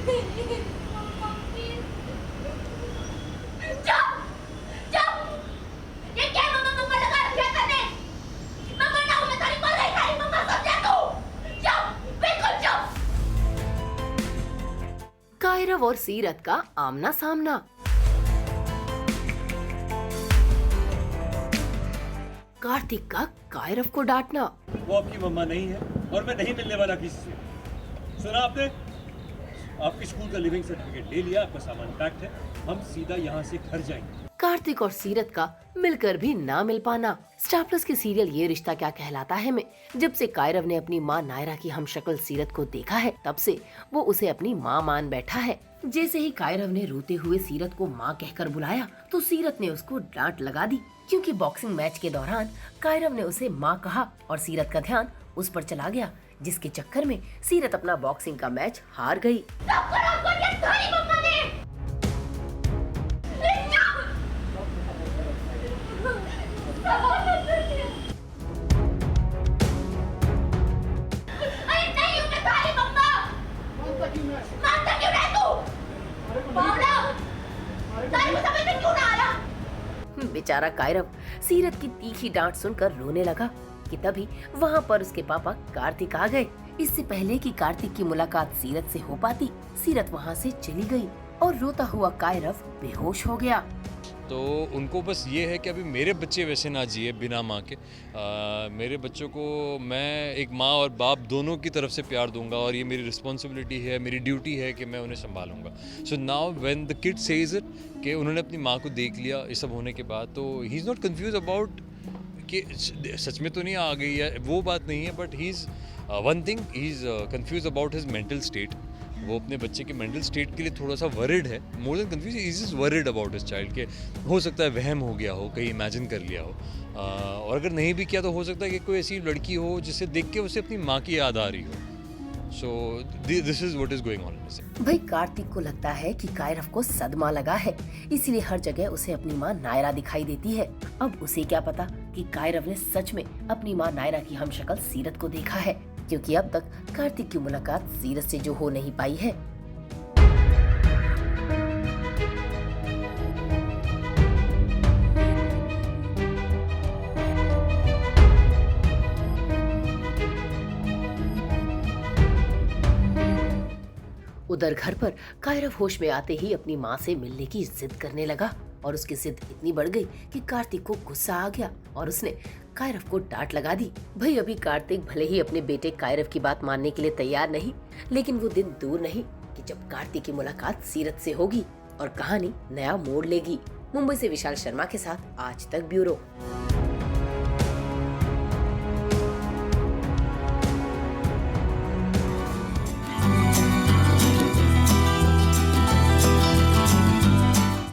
मम्मा please. चुप चुप, ये क्या मम्मा मम्मा लगा रखा तूने? मम्मा ना मैं तेरी बोल रही सारी मम्मा समझा तू। चुप बिल्कुल चुप। कायरव और सीरत का आमना सामना। कार्तिक का कायरव को डांटना। वो आपकी मम्मा नहीं है और मैं नहीं मिलने वाला किसी से। सुना आपने? आपके स्कूल का लिविंग सर्टिफिकेट ले लिया, आपका सामान पैक्ड है, हम सीधा यहाँ से घर जाएंगे। कार्तिक और सीरत का मिलकर भी ना मिल पाना। स्टार प्लस के सीरियल ये रिश्ता क्या कहलाता है में जब से कायरव ने अपनी माँ नायरा की हमशक्ल सीरत को देखा है, तब से वो उसे अपनी माँ मान बैठा है। जैसे ही कायरव ने रोते हुए सीरत को माँ कहकर बुलाया, तो सीरत ने उसको डांट लगा दी, क्योंकि बॉक्सिंग मैच के दौरान कायरव ने उसे माँ कहा और सीरत का ध्यान उस पर चला गया, जिसके चक्कर में सीरत अपना बॉक्सिंग का मैच हार गई। बेचारा कायरव सीरत की तीखी डांट सुनकर रोने लगा कि तभी वहाँ पर उसके पापा कार्तिक आ गए। इससे पहले कि कार्तिक की मुलाकात सीरत से हो पाती, सीरत वहाँ से चली गई और रोता हुआ कायरव बेहोश हो गया। तो उनको बस ये है कि अभी मेरे बच्चे वैसे ना जिए बिना माँ के। मेरे बच्चों को मैं एक माँ और बाप दोनों की तरफ से प्यार दूंगा और ये मेरी रिस्पॉन्सिबिलिटी है, मेरी ड्यूटी है कि मैं उन्हें संभालूंगा। So now when the kid says it कि उन्होंने अपनी माँ को देख लिया इस सब होने के बाद, तो he is not confuse about कि सच में तो नहीं आ गई है, वो बात नहीं है, but he is one thing, he is confuse about his mental state. वो अपने बच्चे के मेंटल स्टेट के लिए थोड़ा सा वरिड है, more than confuse, is is worried about his child के हो सकता है वहम हो गया हो, कहीं इमेजिन कर लिया हो, और अगर नहीं भी किया तो हो सकता है कि कोई ऐसी लड़की हो जिसे देख के उसे अपनी माँ की याद आ रही हो। So this is what is going on. भाई कार्तिक को लगता है कि कायरव को सदमा लगा है, इसीलिए हर जगह उसे अपनी माँ नायरा दिखाई देती है। अब उसे क्या पता कि कायरव ने सच में अपनी माँ नायरा की हमशक्ल सीरत को देखा है, क्योंकि अब तक कार्तिक की मुलाकात सीरत से जो हो नहीं पाई है। उधर घर पर कायरव होश में आते ही अपनी माँ से मिलने की जिद करने लगा और उसकी जिद इतनी बढ़ गई कि कार्तिक को गुस्सा आ गया और उसने कायरव को डांट लगा दी। भाई अभी कार्तिक भले ही अपने बेटे कायरव की बात मानने के लिए तैयार नहीं, लेकिन वो दिन दूर नहीं कि जब कार्तिक की मुलाकात सीरत से होगी और कहानी नया मोड़ लेगी। मुंबई से विशाल शर्मा के साथ आज तक ब्यूरो।